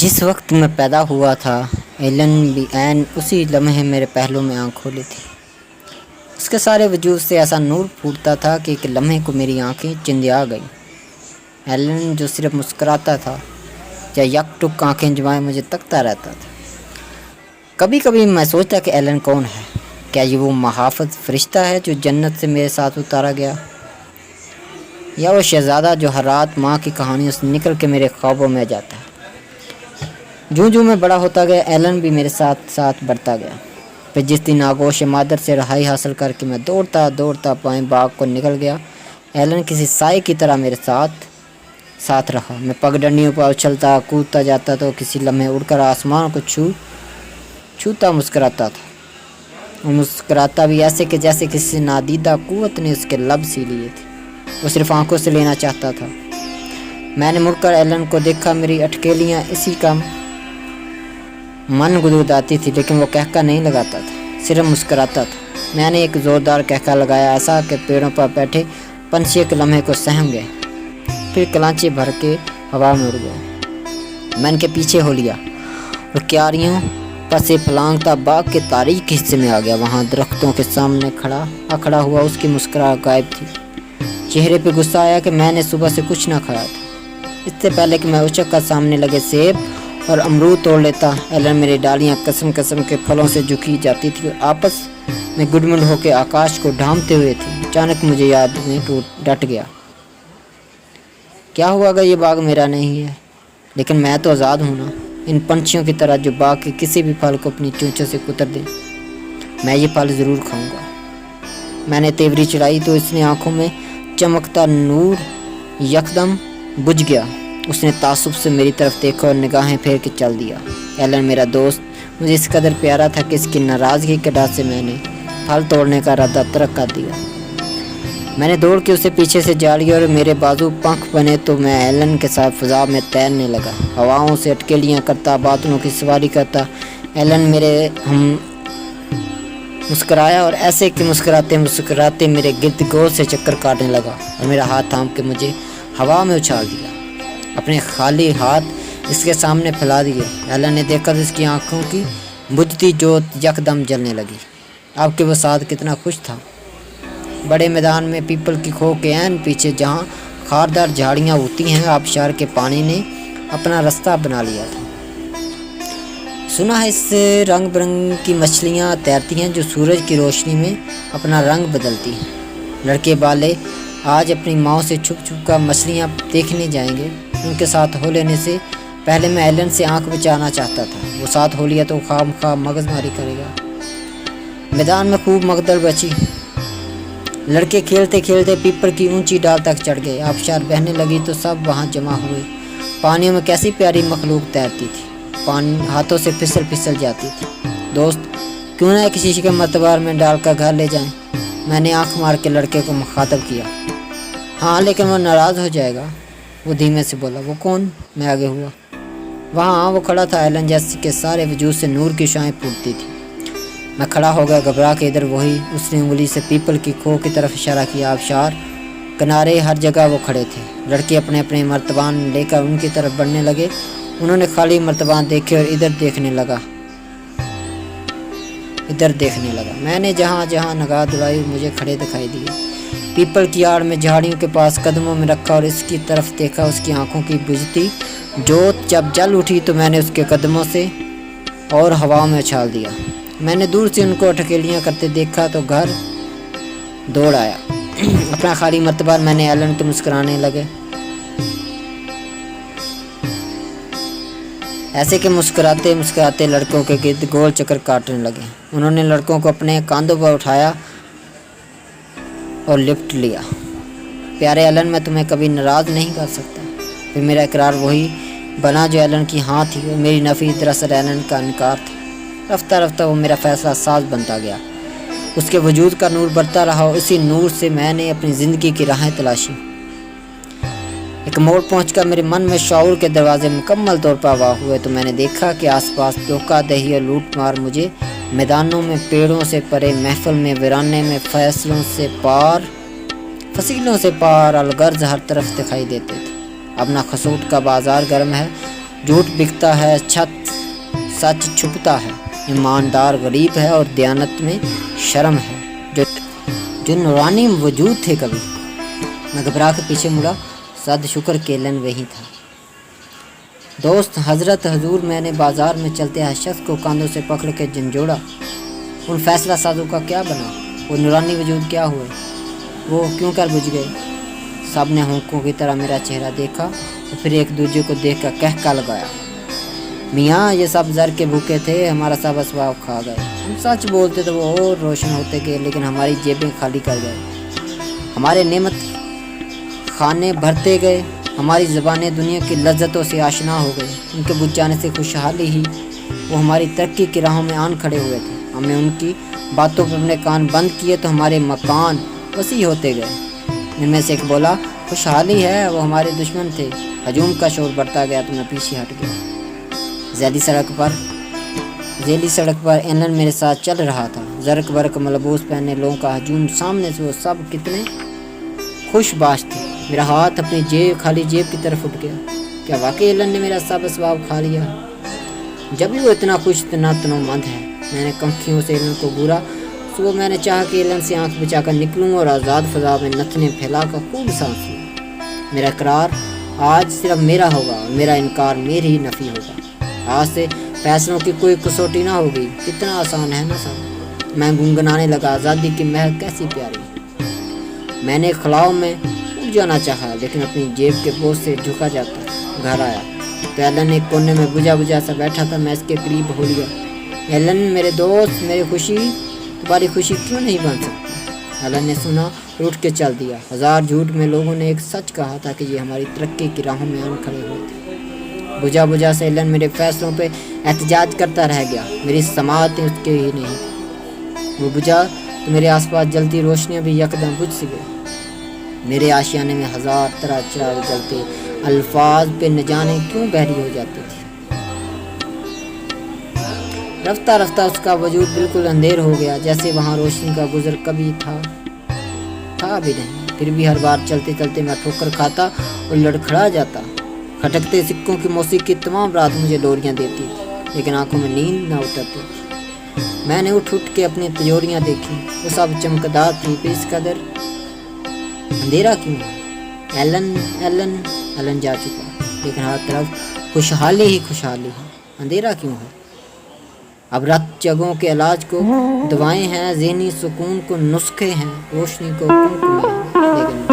जिस वक्त मैं पैदा हुआ था एलन भी ऐन उसी लम्हे मेरे पहलू में आँख खोली थी। उसके सारे वजूद से ऐसा नूर फूटता था कि एक लम्हे को मेरी आंखें चिंधिया गईं। एलन जो सिर्फ मुस्कुराता था या यकटुक आंखें जमाए मुझे तकता रहता था। कभी कभी मैं सोचता कि एलन कौन है। क्या ये वो महाफिज फरिश्ता है जो जन्नत से मेरे साथ उतारा गया, या वो शहज़ादा जो हर रात माँ की कहानियों से निकल के मेरे ख्वाबों में जाता है। जूँ जूँ मैं बड़ा होता गया एलन भी मेरे साथ साथ बढ़ता गया। फिर जिस दिन आगोश मादर से रहाई हासिल करके मैं दौड़ता दौड़ता पाए बाग को निकल गया, एलन किसी साए की तरह मेरे साथ रहा। मैं पगडंडियों पर उछलता कूदता जाता तो किसी लम्हे उड़कर आसमान को छूता मुस्कुराता था, और मुस्कुराता भी ऐसे कि जैसे किसी नादीदा कुव्वत ने उसके लब सी लिए थे। वो सिर्फ आंखों से लेना चाहता था। मैंने मुड़कर एलन को देखा। मेरी अटकेलियाँ इसी का मन गुदगुदाती थी, लेकिन वो कहका नहीं लगाता था, सिर्फ मुस्कुराता था। मैंने एक ज़ोरदार कहका लगाया, ऐसा कि पेड़ों पर बैठे पंछी एक लम्हे को सहम गए, फिर कलांचे भर के हवा में उड़ गए। मैं इनके पीछे हो लिया और क्यारियों पर से फलांगता बाग के तारीख हिस्से में आ गया। वहाँ दरख्तों के सामने खड़ा हुआ उसकी मुस्कुराहट गायब थी। चेहरे पे गुस्सा आया कि मैंने सुबह से कुछ ना खाया था। इससे पहले कि मैं उचक कर सामने लगे सेब और अमरूद तोड़ लेता, एलन मेरी डालियाँ कसम कसम के फलों से झुकी जाती थी और आपस में गुडमुड होकर आकाश को ढांपते हुए थी। अचानक मुझे याद में डट गया। क्या हुआ अगर ये बाग मेरा नहीं है? लेकिन मैं तो आज़ाद हूँ ना, इन पंछियों की तरह जो बाग के किसी भी फल को अपनी चोंचों से कुतर दे। मैं ये फल ज़रूर खाऊंगा। मैंने तेवरी चढ़ाई तो इसने आंखों में चमकता नूर यकदम बुझ गया। उसने तासुब से मेरी तरफ देखा और निगाहें फेर के चल दिया। एलन मेरा दोस्त मुझे इस कदर प्यारा था कि इसकी नाराज़गी के डर से मैंने फल तोड़ने का इरादा तर्क कर दिया। मैंने दौड़ के उसे पीछे से जा लिया और मेरे बाजू पंख बने तो मैं एलन के साथ फ़ज़ा में तैरने लगा, हवाओं से अटकेलियाँ करता, बादलों की सवारी करता। एलन हम मुस्कराया और ऐसे कि मुस्कुराते मुस्कुराते मेरे गिर्द गोल से चक्कर काटने लगा और मेरा हाथ थाम के मुझे हवा में उछाल दिया। अपने खाली हाथ इसके सामने फैला दिए। एलन ने देखा तो इसकी आंखों की बुझती जोत यकदम जलने लगी। अब के वो साथ कितना खुश था। बड़े मैदान में पीपल की खो के ऐन पीछे जहाँ खारदार झाड़ियाँ होती हैं, आबशार के पानी ने अपना रास्ता बना लिया था। सुना है इससे रंग बिरंग की मछलियाँ तैरती हैं जो सूरज की रोशनी में अपना रंग बदलती हैं। लड़के वाले आज अपनी माँ से छुप छुप कर मछलियाँ देखने जाएंगे। उनके साथ हो लेने से पहले मैं एलन से आंख बचाना चाहता था। वो साथ हो लिया तो खाम मगजमारी करेगा। मैदान में खूब मगदड़ बची। लड़के खेलते खेलते पीपल की ऊंची डाल तक चढ़ गए। आबशार बहने लगी तो सब वहाँ जमा हुए। पानियों में कैसी प्यारी मखलूक तैरती थी, पानी हाथों से फिसल जाती थी। दोस्त, क्यों ना किसी के मतबार में डालकर घर ले जाएं? मैंने आंख मार के लड़के को मुखातब किया। हाँ, लेकिन वो नाराज़ हो जाएगा, वो धीमे से बोला। वो कौन? मैं आगे हुआ। वहाँ वो खड़ा था। एलन जैसे के सारे वजूद से नूर की शाएं फूटती थी। मैं खड़ा हो गया घबरा के। इधर वही उसने उंगली से पीपल की खो की तरफ इशारा किया। आबशार किनारे हर जगह वो खड़े थे। लड़के अपने अपने मर्तबान लेकर उनकी तरफ बढ़ने लगे। उन्होंने खाली मर्तबान देखे और इधर देखने लगा। मैंने जहाँ जहाँ निगाह दौड़ाई मुझे खड़े दिखाई दिए। पीपल की आड़ में झाड़ियों के पास कदमों में रखा और इसकी तरफ देखा। उसकी आंखों की बुझती जोत जब जल उठी तो मैंने उसके कदमों से और हवा में उछाल दिया। मैंने दूर से उनको अटकेलियाँ करते देखा तो घर दौड़ आया। अपना खाली मर्तबा मैंने एलन को मुस्कुराने लगे, ऐसे कि मुस्कुराते मुस्कुराते लड़कों के गिर्द गोल चक्कर काटने लगे। उन्होंने लड़कों को अपने कांधों पर उठाया और लिफ्ट लिया। प्यारे एलन, मैं तुम्हें कभी नाराज़ नहीं कर सकता। फिर मेरा इकरार वही बना जो एलन की हाँ थी और मेरी नफ़ी दरअसल एलन का इनकार था। रफ्ता रफ्ता वो मेरा फ़ैसला साज बनता गया। उसके वजूद का नूर बढ़ता रहा और इसी नूर से मैंने अपनी ज़िंदगी की राहें तलाशी। एक मोड़ पहुंचकर मेरे मन में शऊर के दरवाजे मुकम्मल तौर पर वाह हुए तो मैंने देखा कि आसपास धोखा दही और लूट मार मुझे मैदानों में, पेड़ों से परे, महफिल में, वीराने में, फसीलों से पार अलगर्ज हर तरफ दिखाई देते थे। अब ना खसूट का बाजार गर्म है جھوٹ بکتا ہے، سچ چھپتا ہے، ایماندار غریب ہے اور دیانت میں شرم ہے۔ جو نورانی وجود تھے کبھی۔ میں گھبرا کے پیچھے مڑا، صد شکر کہ ایلن وہی تھا۔ دوست حضرت حضور، میں نے بازار میں چلتے ہر شخص کو کاندھوں سے پکڑ کے جھنجھوڑا۔ ان فیصلہ سازوں کا کیا بنا؟ وہ نورانی وجود کیا ہوئے؟ وہ کیوں کر بجھ گئے؟ سب نے ہونکوں کی طرح میرا چہرہ دیکھا اور پھر ایک دوسرے کو دیکھ کر کہکا لگایا، میاں یہ سب زر کے بھوکے تھے، ہمارا سب اسباب کھا گئے۔ ہم سچ بولتے تو وہ اور روشن ہوتے گئے، لیکن ہماری جیبیں خالی کر گئے، ہمارے نعمت خانے بھرتے گئے، ہماری زبانیں دنیا کی لذتوں سے آشنا ہو گئی۔ ان کے بجھ جانے سے خوشحالی ہی وہ ہماری ترقی کی راہوں میں آن کھڑے ہوئے تھے۔ ہمیں ان کی باتوں پر اپنے کان بند کیے تو ہمارے مکان وسیع ہوتے گئے۔ ان میں سے ایک بولا، خوشحالی ہے، وہ ہمارے دشمن تھے۔ ہجوم کا شور بڑھتا گیا تو میں پیچھے ہٹ گیا۔ ذیلی سڑک پر ایلن میرے ساتھ چل رہا تھا، زرق برق ملبوس پہنے لوگوں کا ہجوم سامنے سے۔ وہ سب کتنے خوش باش تھے۔ میرا ہاتھ اپنی خالی جیب کی طرف اٹھ گیا۔ کیا واقعی ایلن نے میرا سب اسباب کھا لیا؟ جب بھی وہ اتنا خوش، اتنا تنومند ہے۔ میں نے کنکھیوں سے ایلن کو گورا۔ صبح میں نے چاہا کہ ایلن سے آنکھ بچا کر نکلوں اور آزاد فضا میں نتنے پھیلا کر خوب سانس لوں۔ میرا اقرار آج صرف میرا ہوگا اور میرا انکار میری ہی نفی ہوگا۔ آج سے فیصلوں کی کوئی کسوٹی نہ ہوگی۔ کتنا آسان ہے نا سب؟ میں گنگنانے لگا، آزادی کی مہک کیسی پیاری۔ میں نے خلاؤں میں اٹھ جانا چاہا، لیکن اپنی جیب کے بوجھ سے جھکا جاتا۔ گھر آیا تو ایلن ایک کونے میں بجھا سا بیٹھا تھا۔ میں اس کے قریب ہو لیا۔ ایلن میرے دوست، میری خوشی تمہاری خوشی کیوں نہیں بن سکتی؟ ایلن نے سنا اور اٹھ کے چل دیا۔ ہزار جھوٹ میں لوگوں نے ایک سچ کہا تھا کہ یہ ہماری ترقی کی راہوں میں آن کھڑے ہوئے تھے۔ بجھا سے ایلن میرے فیصلوں پہ احتجاج کرتا رہ گیا۔ میری سماعتیں اس کے ہی نہیں۔ وہ بجھا تو میرے آس پاس جلتی روشنیاں بھی یکدم بجھ سی گئی۔ میرے آشیانے میں ہزار طرح چراغ جلتے، الفاظ پہ نہ جانے کیوں بحری ہو جاتی تھی۔ رفتہ رفتہ اس کا وجود بالکل اندھیر ہو گیا، جیسے وہاں روشنی کا گزر کبھی تھا بھی نہیں۔ پھر بھی ہر بار چلتے چلتے میں ٹھوکر کھاتا اور لڑکھڑا جاتا۔ کھٹکتے سکوں کی موسیقی تمام رات مجھے ڈوریاں دیتی تھی، لیکن آنکھوں میں نیند نہ اترتی تھی۔ میں نے اٹھ کے اپنی تجوریاں دیکھی، وہ سب چمکدار تھی۔ پھر اس قدر اندھیرا کیوں ہے؟ ایلن جا چکا، لیکن ہر طرف خوشحالی ہی خوشحالی ہے۔ اندھیرا کیوں ہے؟ اب رت جگہوں کے علاج کو دوائیں ہیں، ذہنی سکون کو نسخے ہیں، روشنی کو کمکمے ہیں، لیکن